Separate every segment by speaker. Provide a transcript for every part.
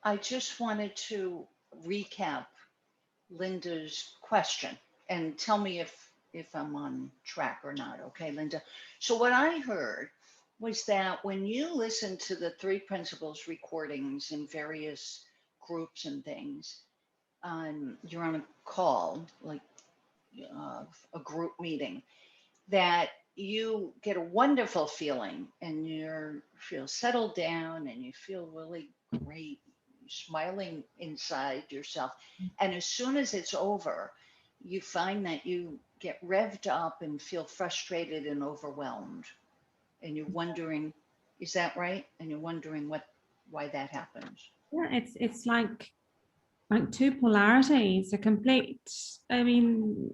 Speaker 1: I just wanted to recap Linda's question and tell me if I'm on track or not. Okay, Linda. So what I heard was that when you listen to the three principles recordings in various groups and things, you're on a call, like a group meeting, that you get a wonderful feeling and you feel settled down and you feel really great, smiling inside yourself. And as soon as it's over, you find that you get revved up and feel frustrated and overwhelmed. And you're wondering, is that right? And you're wondering why that happens.
Speaker 2: Yeah, it's like two polarities, a complete, I mean,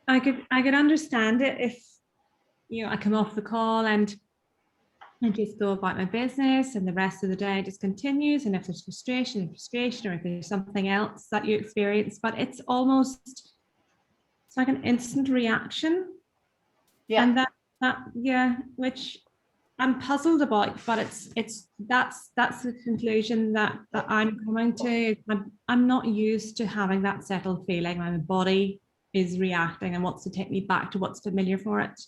Speaker 2: I could understand it if, I come off the call and I just go about my business and the rest of the day just continues. And if there's frustration, or if there's something else that you experience, but it's like an instant reaction.
Speaker 1: Yeah.
Speaker 2: And yeah, which I'm puzzled about, but that's the conclusion that I'm coming to. I'm not used to having that settled feeling. My body is reacting and wants to take me back to what's familiar for it.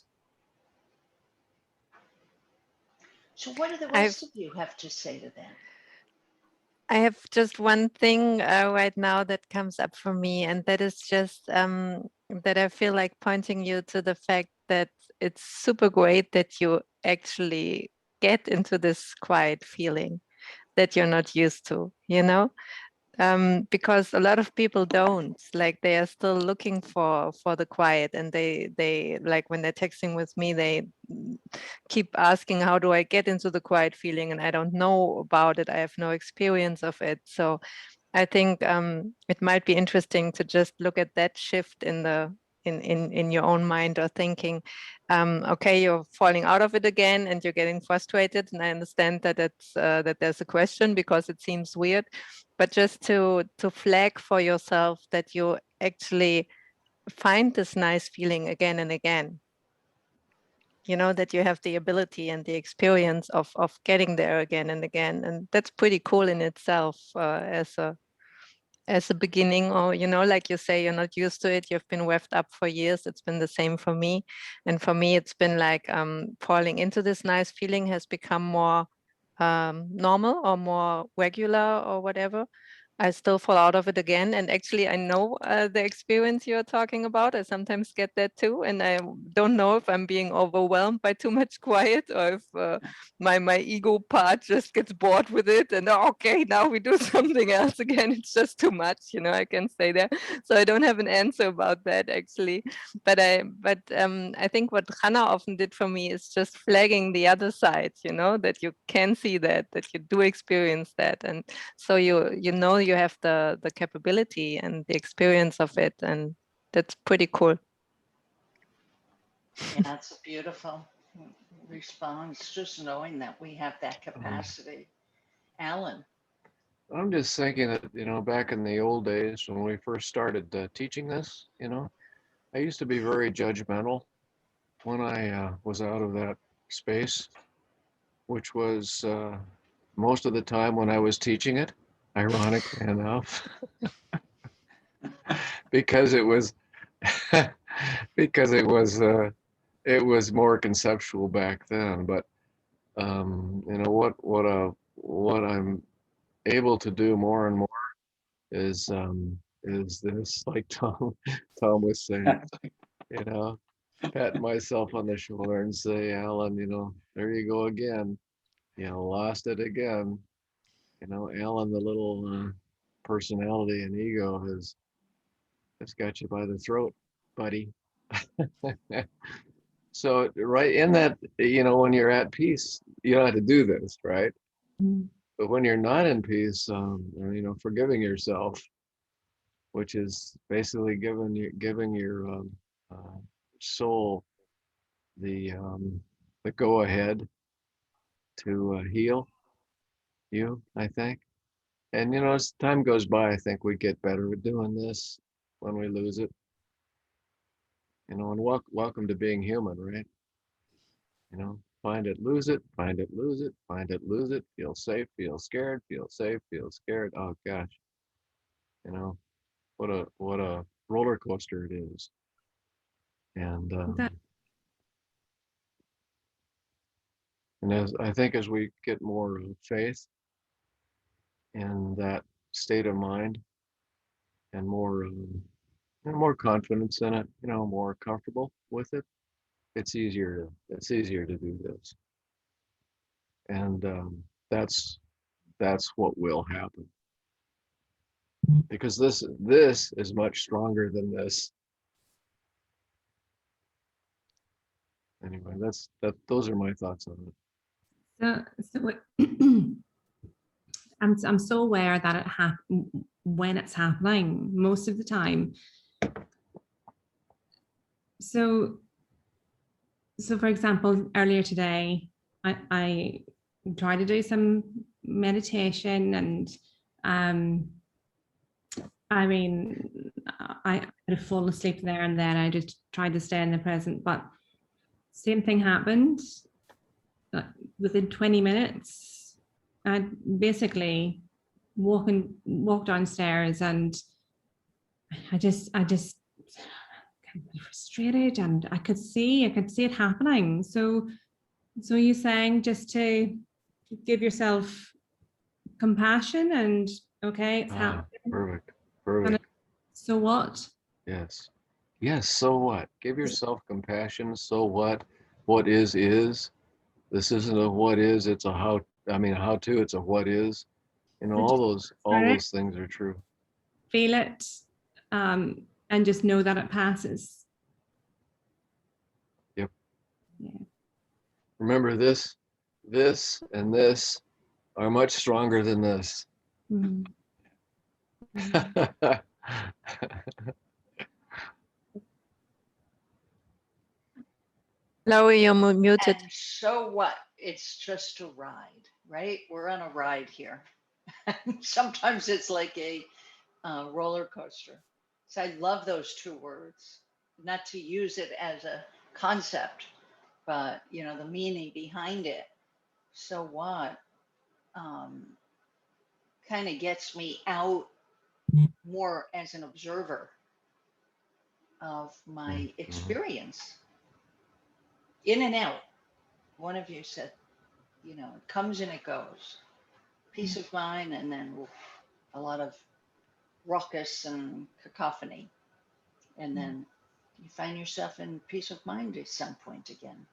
Speaker 1: So what do the rest of you have to say to that?
Speaker 3: I have just one thing right now that comes up for me, and that is just that I feel like pointing you to the fact that it's super great that you actually get into this quiet feeling that you're not used to, because a lot of people don't, like, they are still looking for the quiet, and they like, when they're texting with me, they keep asking, how do I get into the quiet feeling? And I don't know about it. I have no experience of it. So I think it might be interesting to just look at that shift in your own mind, or thinking, okay, you're falling out of it again and you're getting frustrated. And I understand that that there's a question because it seems weird, but just to flag for yourself that you actually find this nice feeling again and again. That you have the ability and the experience of getting there again and again. And that's pretty cool in itself, as a beginning, or, like you say, you're not used to it. You've been revved up for years. It's been the same for me. And for me, it's been like falling into this nice feeling has become more normal or more regular or whatever. I still fall out of it again. And actually, I know the experience you're talking about. I sometimes get that too. And I don't know if I'm being overwhelmed by too much quiet, or if my ego part just gets bored with it. And okay, now we do something else again. It's just too much, I can say that. So I don't have an answer about that, actually. But I think what Hannah often did for me is just flagging the other side, that you can see that you do experience that. And so you have the capability and the experience of it, and that's pretty cool.
Speaker 1: Yeah, that's a beautiful response, just knowing that we have that capacity. Alan.
Speaker 4: I'm just thinking that, back in the old days when we first started teaching this, I used to be very judgmental when I was out of that space, which was most of the time when I was teaching it, ironically enough, because it was because it was more conceptual back then. But what I'm able to do more and more is this, like Tom was saying, pat myself on the shoulder and say, Alan, there you go again, lost it again. Alan, the little personality and ego has got you by the throat, buddy. So right in that, when you're at peace, you don't have to do this, right? But when you're not in peace, forgiving yourself, which is basically giving your soul the go ahead to heal you, I think. And as time goes by, I think we get better at doing this when we lose it. And welcome to being human, right? You know, find it, lose it, find it, lose it, find it, lose it, feel safe, feel scared, feel safe, feel scared. Oh gosh, you know, what a roller coaster it is. And
Speaker 2: That
Speaker 4: and as I think as we get more faith in that state of mind and more confidence in it, you know, more comfortable with it, it's easier to do this. And that's what will happen, because this is much stronger than this. Anyway, those are my thoughts on it.
Speaker 2: I'm so aware that when it's happening most of the time. So for example, earlier today, I tried to do some meditation, and I mean, I had fallen asleep there, and then I just tried to stay in the present, but same thing happened. Within 20 minutes, I basically walk downstairs, and I just kind of frustrated, and I could see it happening. So you're saying just to give yourself compassion, and okay, it's happening.
Speaker 4: Perfect.
Speaker 2: So what?
Speaker 4: Yes. So what? Give yourself compassion. So what? What is. This isn't a what is, it's a how. I mean, how to. It's a what is. You know, all those things are true.
Speaker 2: Feel it, and just know that it passes.
Speaker 4: Yep.
Speaker 2: Yeah.
Speaker 4: Remember, this, and this are much stronger than this.
Speaker 2: Mm-hmm.
Speaker 3: Lower, you're muted.
Speaker 1: And so what? It's just a ride, right? We're on a ride here. Sometimes it's like a roller coaster. So I love those two words, not to use it as a concept, but you know, the meaning behind it. So what? Kind of gets me out more as an observer of my experience. In and out. One of you said, you know, it comes and it goes. Peace of mind, and then a lot of ruckus and cacophony. And then you find yourself in peace of mind at some point again.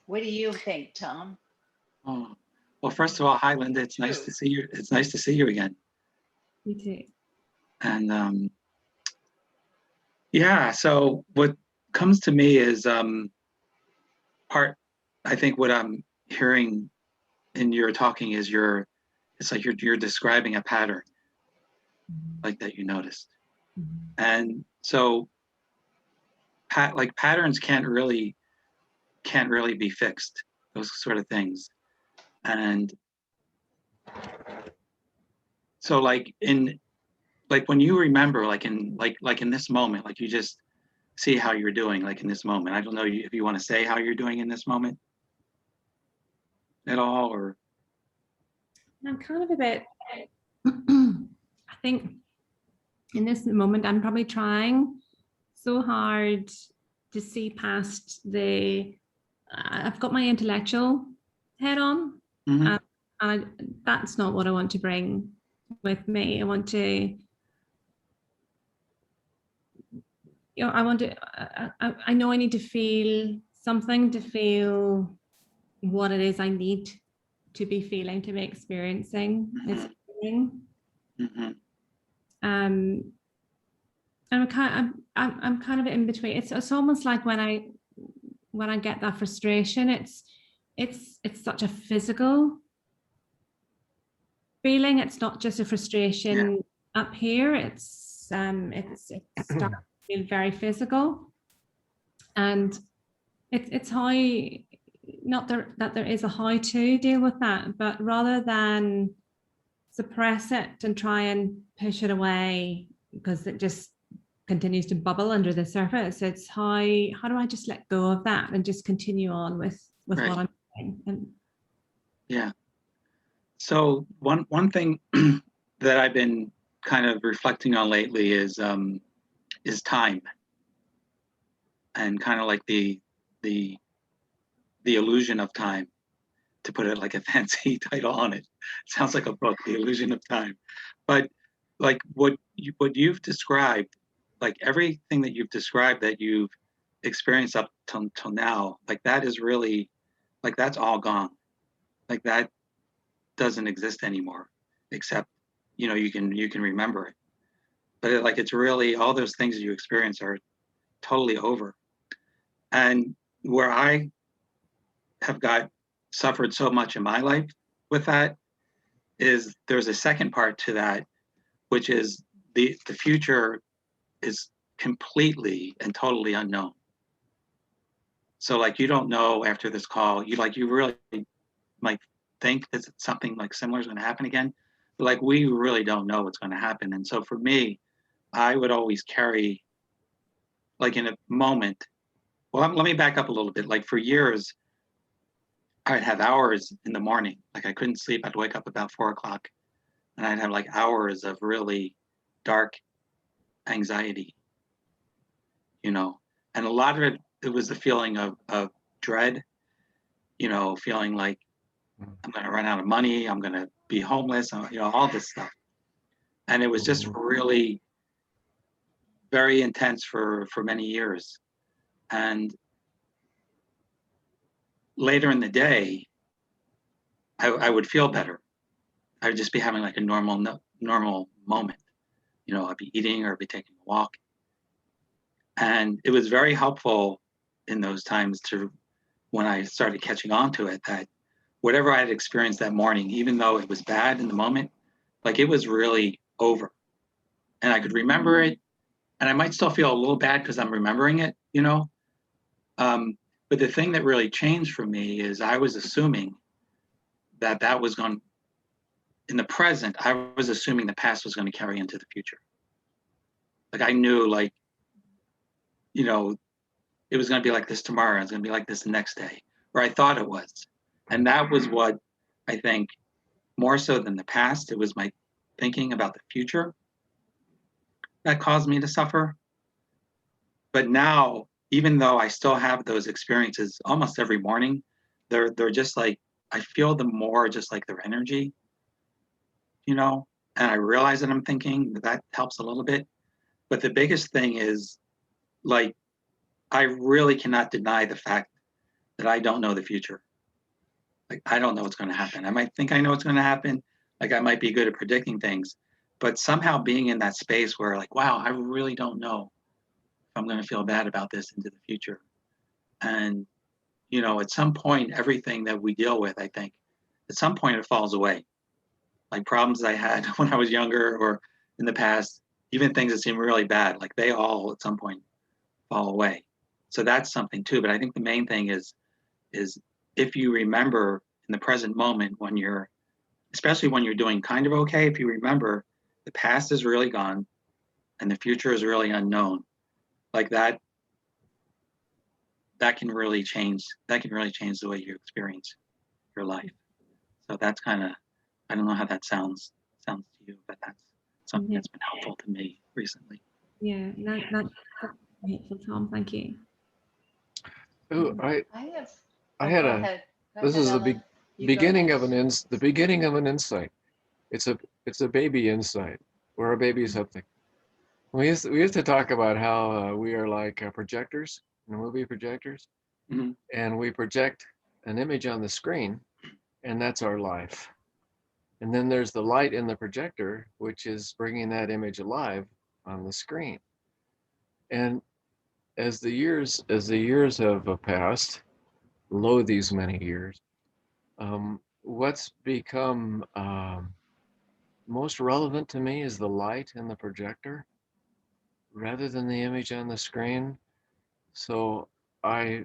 Speaker 1: What do you think, Tom?
Speaker 5: Oh, well, first of all, hi, Linda. It's nice to see you. It's nice to see you again.
Speaker 2: You too.
Speaker 5: And yeah, so what comes to me is I think what I'm hearing in your talking is it's like you're describing a pattern like that you noticed. And so like patterns can't really be fixed, those sort of things. And so like when you remember, like in this moment, like you just see how you're doing, like in this moment. I don't know if you want to say how you're doing in this moment at all, or.
Speaker 2: I'm kind of a bit, I think in this moment, I'm probably trying so hard to see past I've got my intellectual head on, and that's not what I want to bring with me. I want to, I know I need to feel something, to feel what it is I need to be feeling, to be experiencing this feeling. I'm kind of in between. It's almost like when I get that frustration, it's such a physical feeling. It's not just a frustration up here. It's starts to feel very physical, and it's how, not that there is a how to deal with that, but rather than suppress it and try and push it away because it just continues to bubble under the surface. It's how do I just let go of that and just continue on with
Speaker 5: Right.
Speaker 2: what I'm doing? And
Speaker 5: Yeah. So one thing that I've been kind of reflecting on lately is time, and kind of like the illusion of time, to put it like a fancy title on it. Sounds like a book, The Illusion of Time. But like what you've described, like everything that you've described that you've experienced up till now, like that is really, like that's all gone. Like that doesn't exist anymore, except, you know, you can remember it. But like it's really, all those things that you experience are totally over. And where I have suffered so much in my life with that is there's a second part to that, which is the future is completely and totally unknown. So like you don't know after this call, you really might think that something like similar is going to happen again, but like we really don't know what's going to happen. And so for me, I would always carry, like in a moment, well, let me back up a little bit. Like for years, I'd have hours in the morning, like I couldn't sleep. I'd wake up about 4 o'clock and I'd have like hours of really dark anxiety, you know, and a lot of it was the feeling of dread, you know, feeling like I'm going to run out of money, I'm going to be homeless, you know, all this stuff. And it was just really very intense for many years. And later in the day, I would feel better. I would just be having like a normal moment. You know, I'd be eating or I'd be taking a walk. And it was very helpful in those times to, when I started catching on to it, that whatever I had experienced that morning, even though it was bad in the moment, like it was really over. And I could remember it. And I might still feel a little bad because I'm remembering it, you know. But the thing that really changed for me is I was assuming that was going, in the present, I was assuming the past was going to carry into the future. Like I knew, like, you know, it was going to be like this tomorrow. It's going to be like this the next day, or I thought it was. And that was what I think, more so than the past, it was my thinking about the future that caused me to suffer. But now, even though I still have those experiences almost every morning, they're just like, I feel them more just like their energy, you know, and I realize that I'm thinking that helps a little bit. But the biggest thing is, like, I really cannot deny the fact that I don't know the future. Like, I don't know what's going to happen. I might think I know what's going to happen. Like, I might be good at predicting things, but somehow being in that space where, like, wow, I really don't know if I'm going to feel bad about this into the future. And, you know, at some point, everything that we deal with, I think, at some point it falls away. Like problems I had when I was younger or in the past, even things that seem really bad, like they all at some point fall away. So that's something too. But I think the main thing is if you remember in the present moment when you're, especially when you're doing kind of okay, if you remember the past is really gone and the future is really unknown, like that can really change the way you experience your life. So that's kind of, I don't know how that sounds to you, but that's something that's been helpful to me recently.
Speaker 2: Yeah, that's helpful, Tom. Thank you.
Speaker 4: Ooh, I
Speaker 1: I
Speaker 4: had
Speaker 1: go
Speaker 4: a,
Speaker 1: ahead. Go
Speaker 4: this
Speaker 1: ahead,
Speaker 4: is
Speaker 1: Ellen. You go
Speaker 4: beginning
Speaker 1: next.
Speaker 4: of the beginning of an insight. It's a baby insight, or a baby something. We used to talk about how we are like projectors, movie projectors,
Speaker 5: Mm-hmm.
Speaker 4: and we project an image on the screen, and that's our life. And then there's the light in the projector, which is bringing that image alive on the screen. And as the years have passed, lo, these many years, what's become most relevant to me is the light in the projector rather than the image on the screen. So I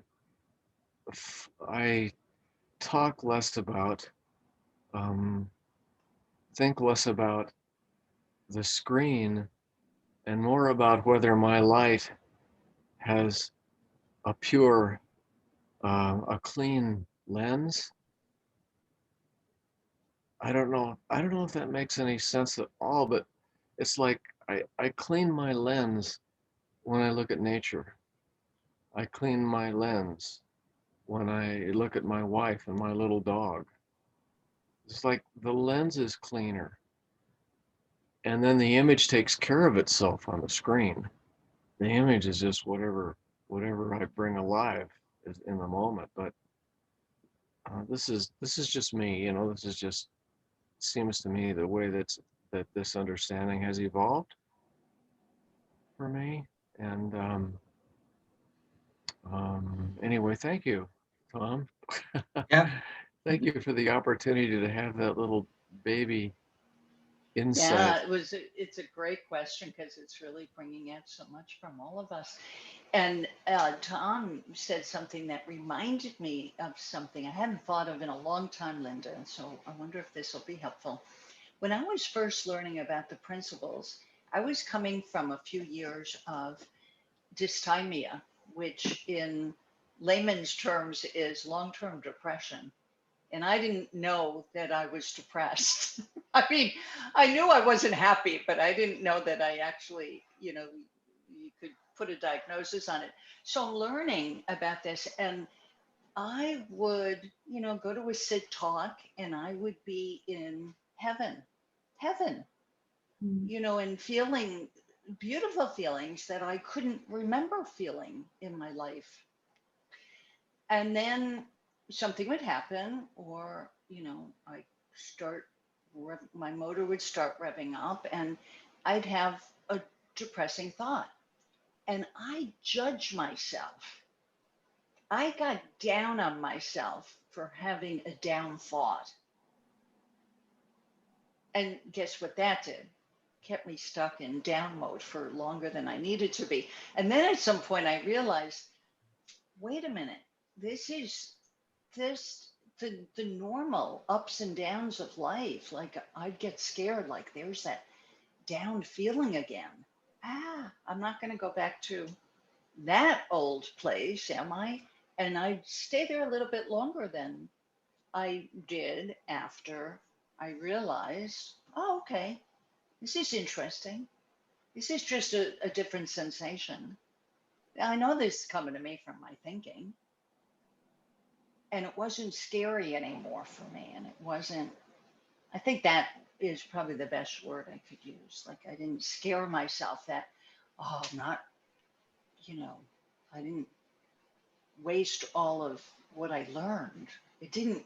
Speaker 4: talk less about, think less about the screen and more about whether my light has a pure, a clean lens. I don't know if that makes any sense at all, but it's like I clean my lens when I look at nature. I clean my lens when I look at my wife and my little dog. It's like the lens is cleaner. And then the image takes care of itself on the screen. The image is just whatever I bring alive is in the moment. But this is just me, you know. This is just seems to me the way that this understanding has evolved for me. And anyway, thank you, Tom.
Speaker 5: Yeah.
Speaker 4: Thank you for the opportunity to have that little baby insight.
Speaker 1: Yeah, it's a great question because it's really bringing out so much from all of us. And Tom said something that reminded me of something I hadn't thought of in a long time, Linda. And so I wonder if this will be helpful. When I was first learning about the principles, I was coming from a few years of dysthymia, which in layman's terms is long-term depression. And I didn't know that I was depressed. I mean, I knew I wasn't happy, but I didn't know that I actually, you know, you could put a diagnosis on it. So I'm learning about this, and I would, you know, go to a sit talk and I would be in heaven, you know, and feeling beautiful feelings that I couldn't remember feeling in my life. And then something would happen, or, you know, I start, my motor would start revving up, and I'd have a depressing thought. And I judge myself. I got down on myself for having a down thought. And guess what that did? Kept me stuck in down mode for longer than I needed to be. And then at some point I realized, wait a minute, this is the normal ups and downs of life. Like I'd get scared, like there's that down feeling again. I'm not going to go back to that old place, am I? And I'd stay there a little bit longer than I did after I realized, oh, okay, this is interesting. This is just a different sensation. I know this is coming to me from my thinking. And it wasn't scary anymore for me. And it wasn't, I think that is probably the best word I could use. Like I didn't scare myself that, oh, I'm not, you know, I didn't waste all of what I learned. It didn't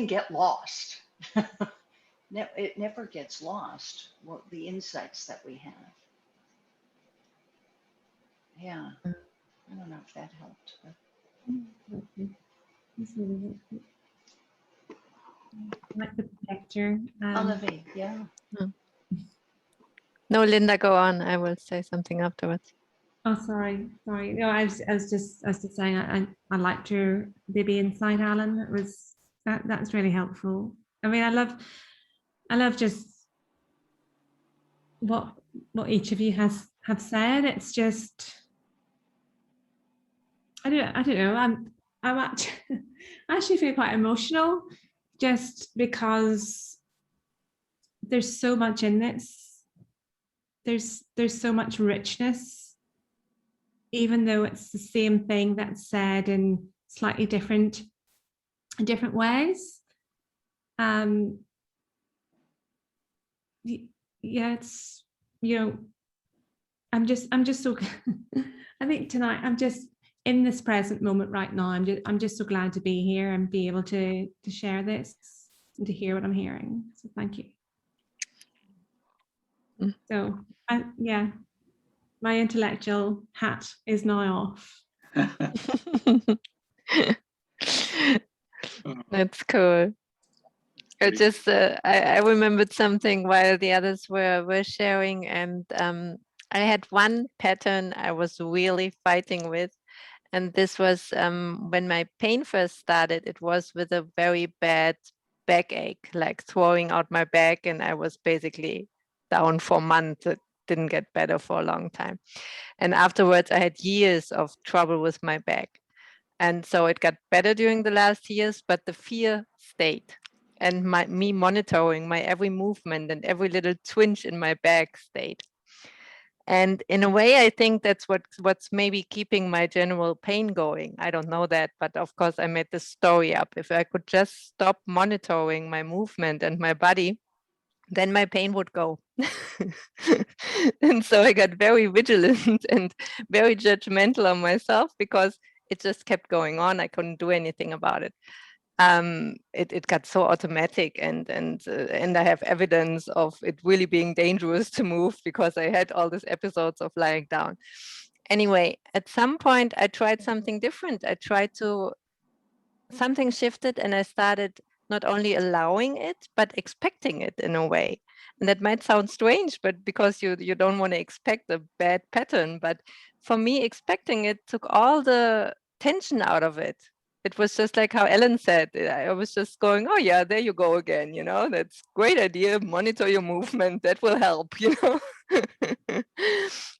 Speaker 1: get lost. It never gets lost, what the insights that we have. Yeah. I don't know if that helped. But...
Speaker 2: Like the picture.
Speaker 1: Olivia, yeah.
Speaker 3: No, Linda, go on. I will say something afterwards.
Speaker 2: Oh, sorry. No, I was just saying I liked your baby insight, Alan. It was that's really helpful. I mean, I love just what each of you have said. It's just I don't know. I'm actually, I actually feel quite emotional just because there's so much in this. There's so much richness, even though it's the same thing that's said in slightly different ways. Yeah, it's, you know, I'm just so I think tonight I'm just in this present moment right now. I'm just so glad to be here and be able to share this and to hear what I'm hearing. So thank you. So yeah, my intellectual hat is now off.
Speaker 3: That's cool. It just I remembered something while the others were sharing, and I had one pattern I was really fighting with, and this was when my pain first started. It was with a very bad backache, like throwing out my back, and I was basically down for months. didn't get better for a long time. And afterwards, I had years of trouble with my back. And so it got better during the last years, but the fear stayed. And me monitoring my every movement and every little twinge in my back stayed. And in a way, I think that's what's maybe keeping my general pain going. I don't know that, but of course I made this story up. If I could just stop monitoring my movement and my body, then my pain would go. And so I got very vigilant and very judgmental on myself because it just kept going on. I couldn't do anything about it. It got so automatic, and I have evidence of it really being dangerous to move because I had all these episodes of lying down. Anyway, at some point I tried something different. Something shifted, and I started not only allowing it, but expecting it in a way. And that might sound strange, but because you don't want to expect a bad pattern, but for me, expecting it took all the tension out of it. It was just like how Ellen said, I was just going, oh yeah, there you go again, that's great idea, monitor your movement, that will help,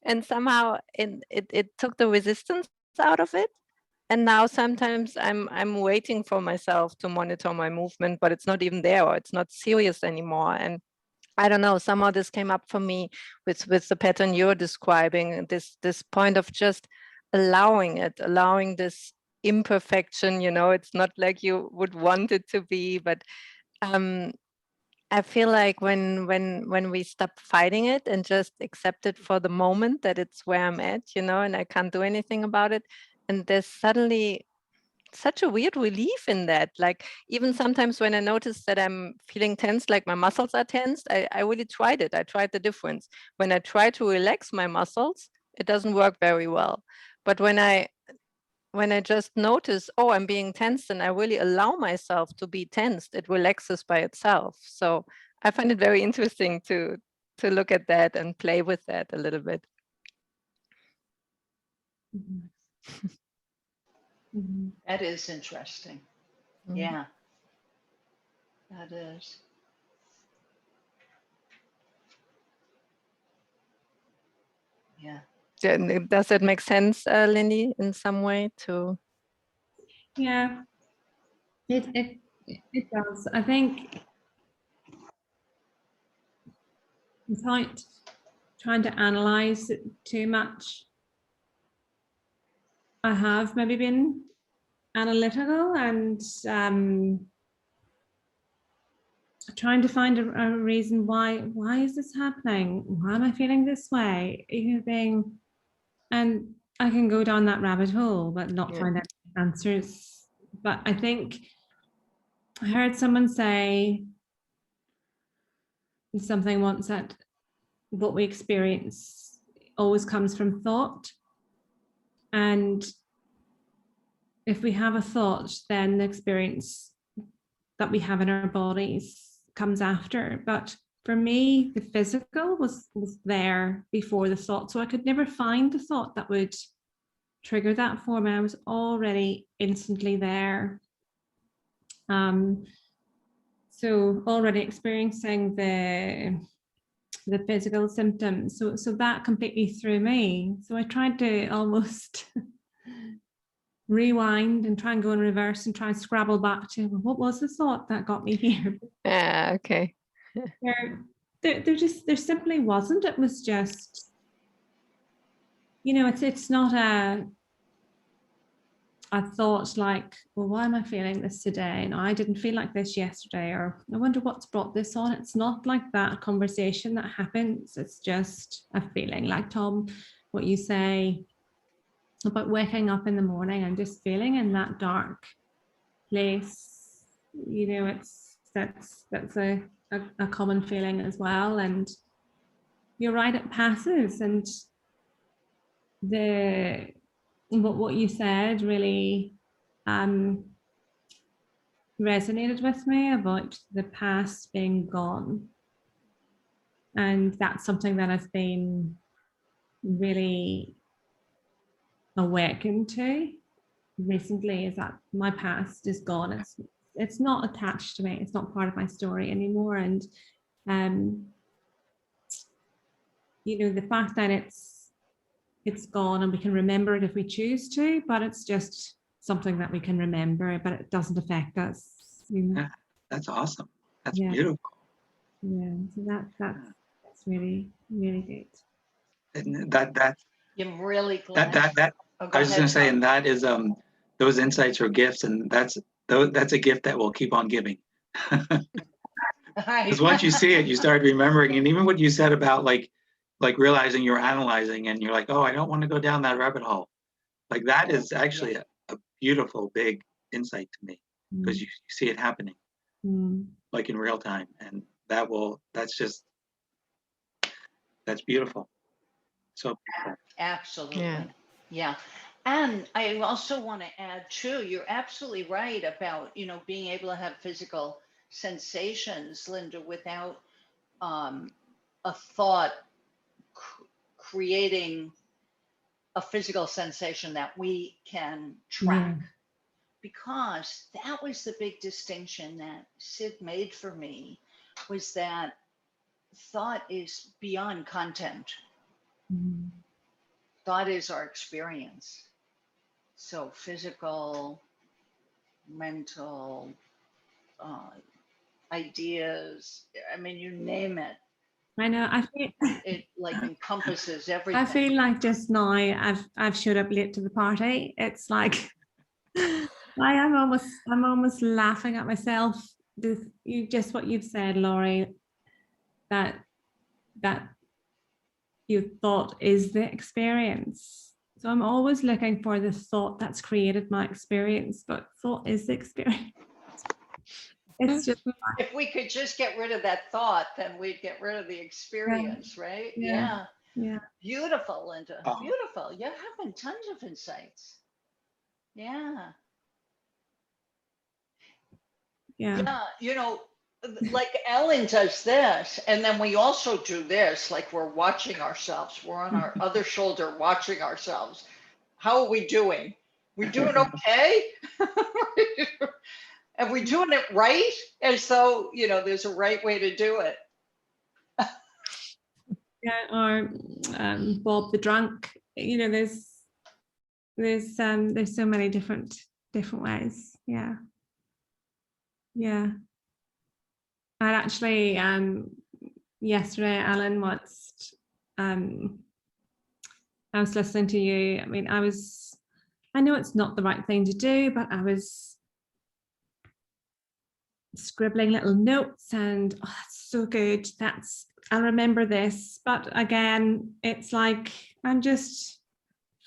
Speaker 3: And somehow it took the resistance out of it. And now sometimes I'm waiting for myself to monitor my movement, but it's not even there, or it's not serious anymore. And I don't know, somehow this came up for me with the pattern you're describing, this point of just allowing this imperfection, it's not like you would want it to be, but I feel like when we stop fighting it and just accept it for the moment that it's where I'm at, and I can't do anything about it. And there's suddenly such a weird relief in that. Like even sometimes when I notice that I'm feeling tense, like my muscles are tensed, I really tried it. I tried the difference. When I try to relax my muscles, it doesn't work very well. But when I just notice, oh, I'm being tensed, and I really allow myself to be tensed, it relaxes by itself. So I find it very interesting to look at that and play with that a little bit.
Speaker 1: That is interesting.
Speaker 3: Mm.
Speaker 1: Yeah, that is. Yeah.
Speaker 3: Does that make sense, Lindy, in some way too?
Speaker 2: Yeah, it does. I think without trying to analyze it too much, I have maybe been analytical and trying to find a reason why is this happening? Why am I feeling this way? And I can go down that rabbit hole, but not find any answers. But I think I heard someone say something once, that what we experience always comes from thought. And if we have a thought, then the experience that we have in our bodies comes after. But for me, the physical was there before the thought. So I could never find the thought that would trigger that for me. I was already instantly there. So already experiencing the physical symptoms. So that completely threw me. So I tried to almost rewind and try and go in reverse and try and scrabble back to what was the thought that got me here.
Speaker 3: Yeah, okay.
Speaker 2: There simply wasn't. It was just, it's not a thought like, well, why am I feeling this today? And I didn't feel like this yesterday, or I wonder what's brought this on. It's not like that conversation that happens. It's just a feeling, like Tom, what you say about waking up in the morning and just feeling in that dark place. That's a common feeling as well. And you're right, it passes. And what you said really resonated with me about the past being gone. And that's something that I've been really awakened to recently, is that my past is gone. It's not attached to me. It's not part of my story anymore. And you know, the fact that it's gone and we can remember it if we choose to, but it's just something that we can remember, but it doesn't affect us. You know?
Speaker 5: Yeah, that's awesome. That's
Speaker 2: Yeah.
Speaker 5: beautiful.
Speaker 2: Yeah, so that's really, really good.
Speaker 5: And that
Speaker 1: I'm really glad. Oh, go
Speaker 5: I was just
Speaker 1: ahead,
Speaker 5: gonna say,
Speaker 1: Tom.
Speaker 5: and that is those insights are gifts, and that's a gift that will keep on giving. Because once you see it, you start remembering, and even what you said about like realizing you're analyzing, and you're like, oh, I don't want to go down that rabbit hole. Like that is actually a beautiful big insight to me, because you see it happening like in real time, and that's beautiful. So beautiful.
Speaker 1: Absolutely. Yeah. And I also want to add too, you're absolutely right about, you know, being able to have physical sensations, Linda, without a thought creating a physical sensation that we can track. Because that was the big distinction that Sid made for me, was that thought is beyond content. Thought is our experience. So physical, mental, ideas, I mean, you name it.
Speaker 2: I know. I feel
Speaker 1: it like encompasses everything.
Speaker 2: I feel like just now I've showed up late to the party. It's like I'm almost laughing at myself. What you've said, Laurie, that you thought is the experience. So I'm always looking for the thought that's created my experience, but thought is the experience. It's just
Speaker 1: if we could just get rid of that thought, then we'd get rid of the experience, right?
Speaker 2: Yeah.
Speaker 1: Beautiful, Linda. Beautiful. You're having tons of insights. Yeah. You know, like Ellen does this, and then we also do this, like we're watching ourselves. We're on our other shoulder watching ourselves. How are we doing? We doing okay? And we're doing it right, as though, you know, there's a right way to do it.
Speaker 2: Or Bob the drunk. You know, there's so many different ways. Yeah. I actually yesterday, Alan, watched I was listening to you. I mean, I know it's not the right thing to do, but I was scribbling little notes, and oh, that's so good. I'll remember this. But again, it's like I'm just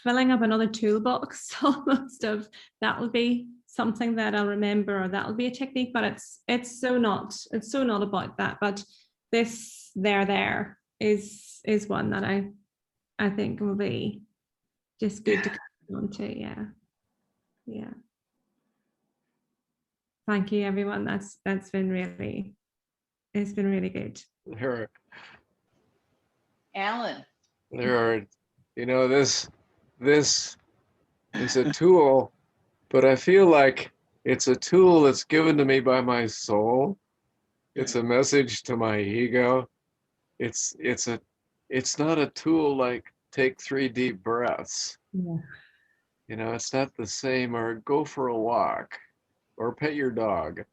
Speaker 2: filling up another toolbox almost of that will be something that I'll remember, or that will be a technique, but it's so not about that. But this there is one that I think will be just good to come on to. Yeah. Thank you, everyone. It's been really good.
Speaker 1: Alan.
Speaker 4: There are, you know, this is a tool, but I feel like it's a tool that's given to me by my soul. It's a message to my ego. It's not a tool like take 3 deep breaths.
Speaker 2: Yeah.
Speaker 4: You know, it's not the same, or go for a walk, or pet your dog.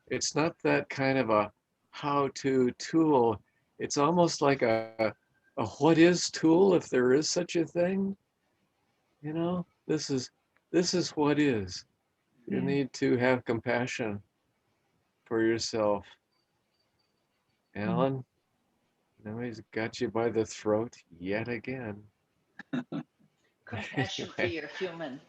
Speaker 4: It's not that kind of a how-to tool. It's almost like a what is tool, if there is such a thing. You know, this is what is. You need to have compassion for yourself. Alan, now he's got you by the throat yet again.
Speaker 1: Compassion for your human.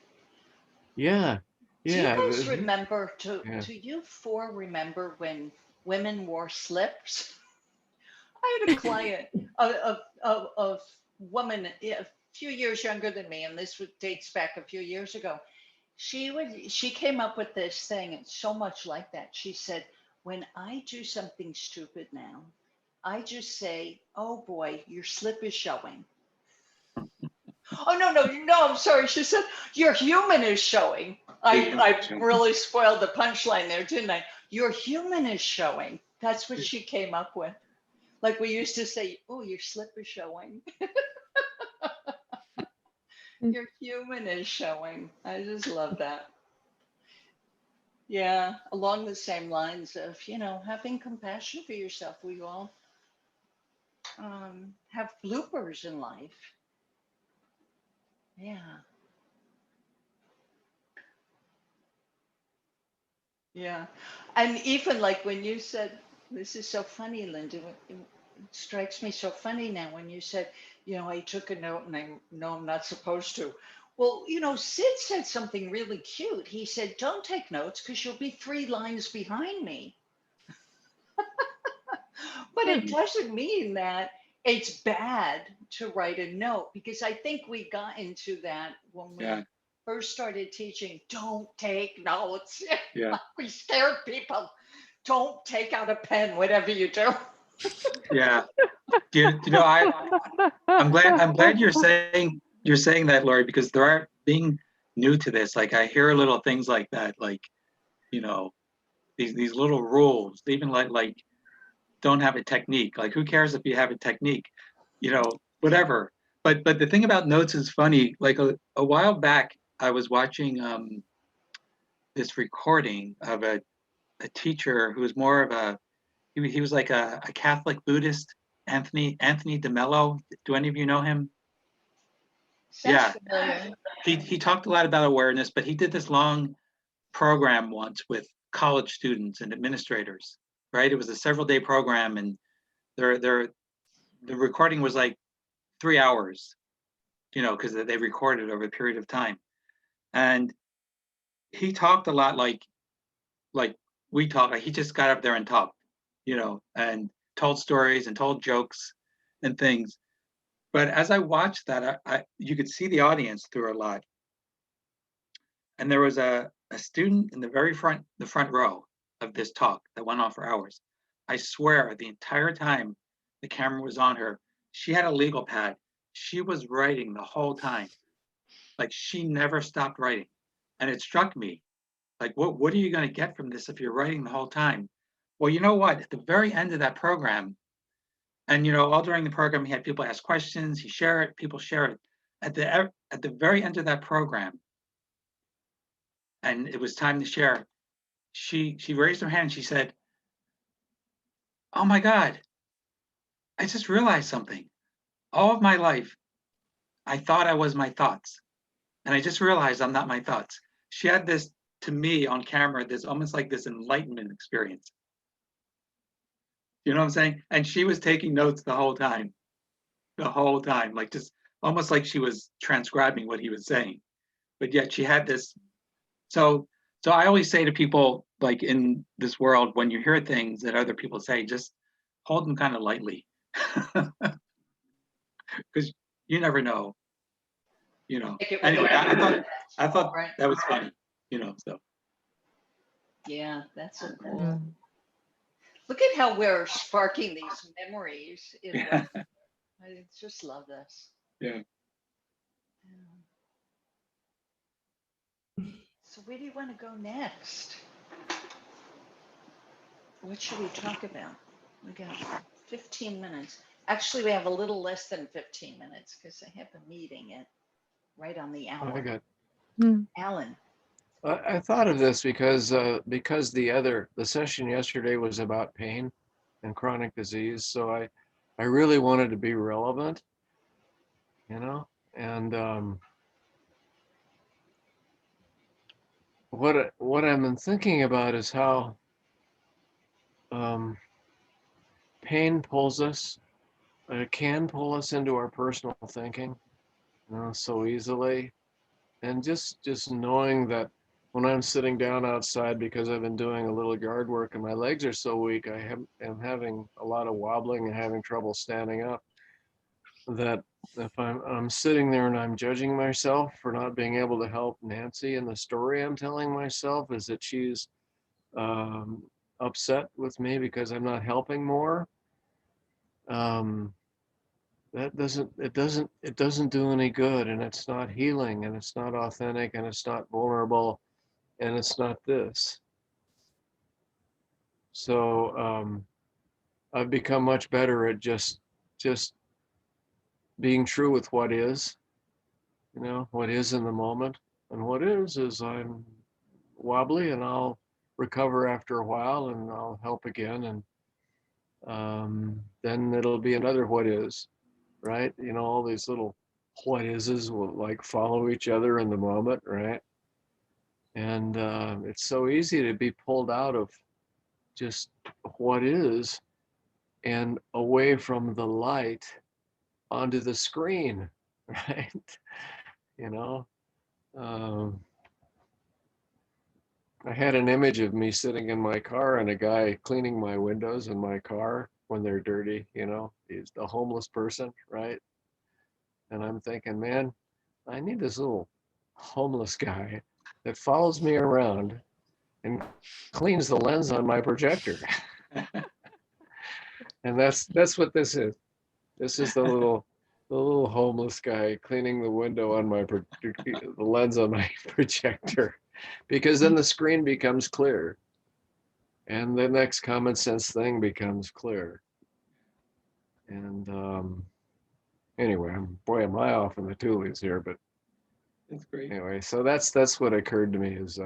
Speaker 4: Yeah.
Speaker 1: Do you guys remember, do you four remember when women wore slips? I had a client, a woman a few years younger than me, and this dates back a few years ago. She came up with this thing, it's so much like that. She said, when I do something stupid now, I just say, oh boy, your slip is showing. Oh, no, I'm sorry. She said, your human is showing. I really spoiled the punchline there, didn't I? Your human is showing. That's what she came up with. Like we used to say, oh, your slip is showing. Your human is showing. I just love that. Yeah, along the same lines of, having compassion for yourself. We all have bloopers in life. Yeah. Yeah. And even like when you said, this is so funny, Linda, it strikes me so funny now when you said, I took a note and I know I'm not supposed to. Well, Sid said something really cute. He said, don't take notes because you'll be 3 lines behind me. But it doesn't mean that it's bad to write a note, because I think we got into that when we first started teaching, don't take notes.
Speaker 5: Yeah.
Speaker 1: We scared people. Don't take out a pen, whatever you do.
Speaker 5: Yeah. I'm glad you're saying that, Lori, because there are, being new to this, like I hear little things like that, like, these little rules, even like don't have a technique. Like who cares if you have a technique? Whatever. But the thing about notes is funny. Like a while back, I was watching this recording of a teacher who was more of he was like a Catholic Buddhist, Anthony DeMello. Do any of you know him?
Speaker 1: Sounds familiar.
Speaker 5: He talked a lot about awareness, but he did this long program once with college students and administrators, right? It was a several-day program, and the recording was like 3 hours, because they recorded over a period of time. And he talked a lot like we talk. Like he just got up there and talked, and told stories and told jokes and things. But as I watched that, you could see the audience through a lot. And there was a student in the front row of this talk that went on for hours. I swear, the entire time the camera was on her, she had a legal pad. She was writing the whole time. Like she never stopped writing. And it struck me, like, what are you going to get from this if you're writing the whole time? Well, you know what? At the very end of that program, and all during the program, he had people ask questions, he share it, people share it. At the very end of that program, and it was time to share, she raised her hand and she said, oh my God, I just realized something. All of my life, I thought I was my thoughts. And I just realized I'm not my thoughts. She had this, to me on camera, this almost like this enlightenment experience. You know what I'm saying? And she was taking notes the whole time, like just almost like she was transcribing what he was saying. But yet she had this. So I always say to people, like in this world, when you hear things that other people say, just hold them kind of lightly. Because you never know. Anyway, I thought that was funny, so.
Speaker 1: Yeah, that's so cool. Look at how we're sparking these memories. I just love this.
Speaker 5: Yeah.
Speaker 1: So where do you want to go next? What should we talk about? We got 15 minutes. Actually, we have a little less than 15 minutes because I have a meeting right on the hour.
Speaker 4: I got.
Speaker 1: Alan.
Speaker 4: I thought of this because the session yesterday was about pain and chronic disease, so I really wanted to be relevant, and what I've been thinking about is how pain pulls us. It can pull us into our personal thinking, so easily, and just knowing that when I'm sitting down outside because I've been doing a little yard work and my legs are so weak, am having a lot of wobbling and having trouble standing up, that if I'm sitting there and I'm judging myself for not being able to help Nancy, and the story I'm telling myself is that she's upset with me because I'm not helping more. That doesn't do any good, and it's not healing, and it's not authentic, and it's not vulnerable, and it's not this. So I've become much better at just being true with what is, what is in the moment. And what is I'm wobbly, and I'll recover after a while, and I'll help again. And then it'll be another what is, right? All these little what is's will like follow each other in the moment, right? And it's so easy to be pulled out of just what is and away from the light onto the screen, right? I had an image of me sitting in my car and a guy cleaning my windows in my car when they're dirty, he's a homeless person, right? And I'm thinking, man, I need this little homeless guy that follows me around and cleans the lens on my projector. And that's what this is. This is the little homeless guy cleaning the window on the lens on my projector, because then the screen becomes clear, and the next common sense thing becomes clear. And anyway, boy, am I off in the toolies here, but
Speaker 5: That's great.
Speaker 4: anyway, so that's what occurred to me is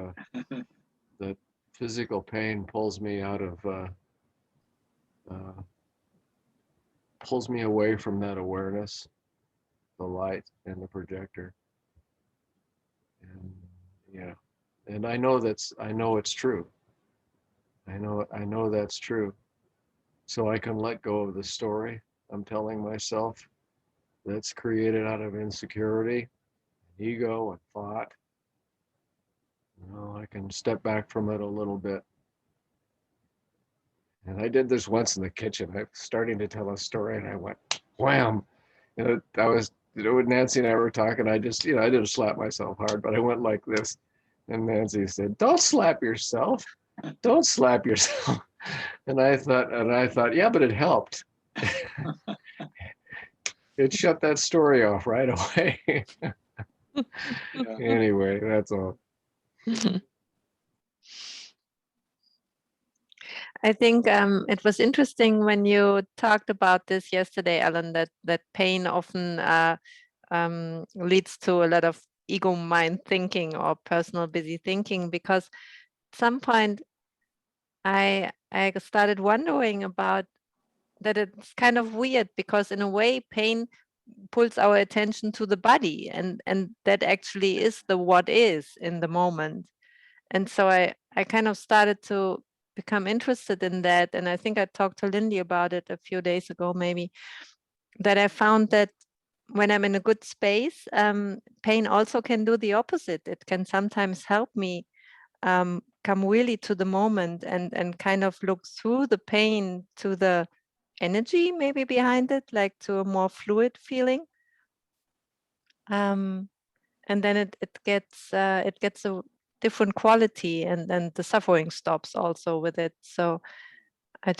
Speaker 4: that physical pain pulls me out of pulls me away from that awareness, the light and the projector. And and I know it's true. I know that's true. So I can let go of the story I'm telling myself that's created out of insecurity, ego, and thought. I can step back from it a little bit. And I did this once in the kitchen. I was starting to tell a story, and I went, wham! I was, when Nancy and I were talking, I just, I didn't slap myself hard, but I went like this. And Nancy said, "Don't slap yourself. Don't slap yourself." And I thought, yeah, but it helped. It shut that story off right away.
Speaker 5: Yeah.
Speaker 4: Anyway, that's all.
Speaker 3: I think it was interesting when you talked about this yesterday, Alan, that pain often leads to a lot of ego mind thinking or personal busy thinking, because at some point I started wondering about that. It's kind of weird, because in a way pain pulls our attention to the body, and that actually is the what is in the moment. And so I kind of started to become interested in that. And I think I talked to Lindy about it a few days ago, maybe, that I found that when I'm in a good space, pain also can do the opposite. It can sometimes help me come really to the moment and kind of look through the pain to the energy maybe behind it, like to a more fluid feeling. And then it gets a different quality, and then the suffering stops also with it. So I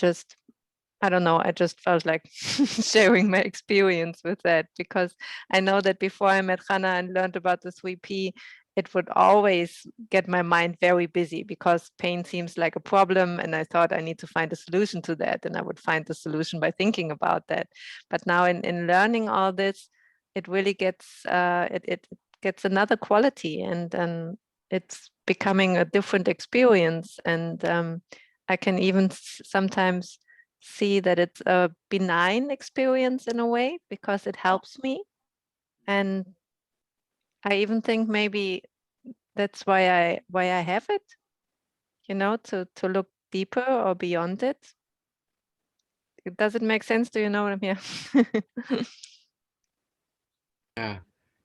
Speaker 3: don't know, I just felt like sharing my experience with that, because I know that before I met Hannah and learned about the 3P, it would always get my mind very busy, because pain seems like a problem, and I thought I need to find a solution to that, and I would find the solution by thinking about that. But now in learning all this, it really gets it gets another quality, and it's becoming a different experience. And I can even sometimes see that it's a benign experience in a way, because it helps me. And I even think maybe that's why I have it, to look deeper or beyond it. Does it make sense? Do you know what I'm here?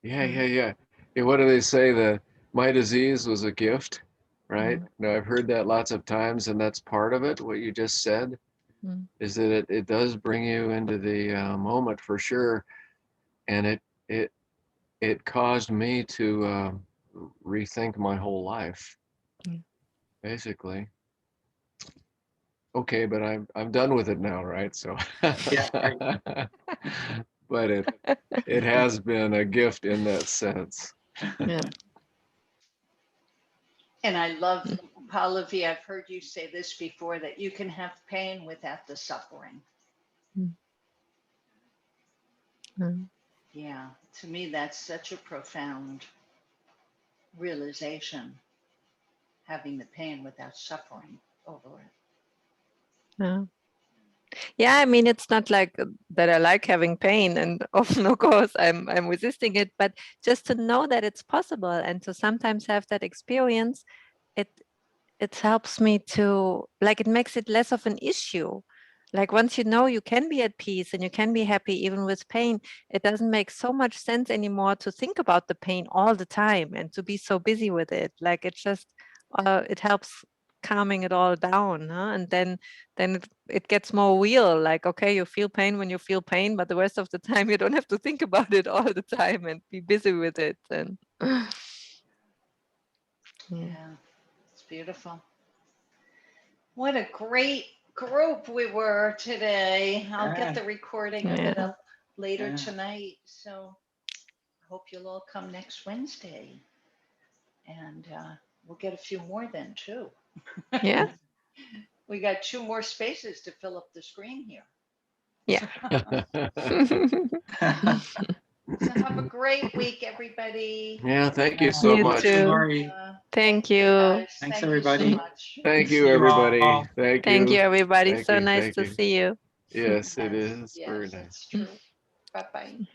Speaker 4: Yeah. What do they say? My disease was a gift, right? Now I've heard that lots of times, and that's part of it. What you just said is that it does bring you into the moment for sure, and it caused me to rethink my whole life, basically. Okay, but I'm done with it now, right? So,
Speaker 5: Yeah, right.
Speaker 4: but it has been a gift in that sense.
Speaker 3: Yeah.
Speaker 1: And I love, Pallavi, I've heard you say this before, that you can have pain without the suffering.
Speaker 3: Mm.
Speaker 1: Yeah, to me, that's such a profound realization, having the pain without suffering over it.
Speaker 3: Yeah. Yeah, I mean, it's not like that I like having pain, and often, of course, I'm resisting it, but just to know that it's possible and to sometimes have that experience, it helps me to, like, it makes it less of an issue. Like, once you know you can be at peace and you can be happy even with pain, it doesn't make so much sense anymore to think about the pain all the time and to be so busy with it. Like, it just it helps calming it all down, huh? And then it gets more real. Like, okay, you feel pain when you feel pain, but the rest of the time you don't have to think about it all the time and be busy with it. And
Speaker 1: Yeah, it's beautiful. What a great group we were today. I'll
Speaker 5: Yeah.
Speaker 1: get the recording of it
Speaker 3: Yeah.
Speaker 1: up later
Speaker 5: Yeah.
Speaker 1: tonight. So I hope you'll all come next Wednesday. And we'll get a few more then too.
Speaker 3: Yeah.
Speaker 1: We got 2 more spaces to fill up the screen here.
Speaker 3: Yeah.
Speaker 1: So have a great week, everybody.
Speaker 4: Yeah, thank you so
Speaker 3: You
Speaker 4: much.
Speaker 3: too.
Speaker 5: Lori.
Speaker 3: Thank you.
Speaker 1: Guys.
Speaker 5: Thanks,
Speaker 1: Thank
Speaker 5: everybody.
Speaker 1: you so much.
Speaker 4: Thank
Speaker 5: See
Speaker 4: you,
Speaker 5: you
Speaker 4: everybody.
Speaker 5: all.
Speaker 4: Thank
Speaker 3: Thank you,
Speaker 4: you.
Speaker 3: everybody.
Speaker 4: Thank
Speaker 3: so
Speaker 4: you,
Speaker 3: nice
Speaker 4: thank
Speaker 3: to
Speaker 4: you.
Speaker 3: see you.
Speaker 4: Yes, it
Speaker 1: Yes,
Speaker 4: is. Very
Speaker 1: yes,
Speaker 4: nice.
Speaker 1: it's true. Bye-bye.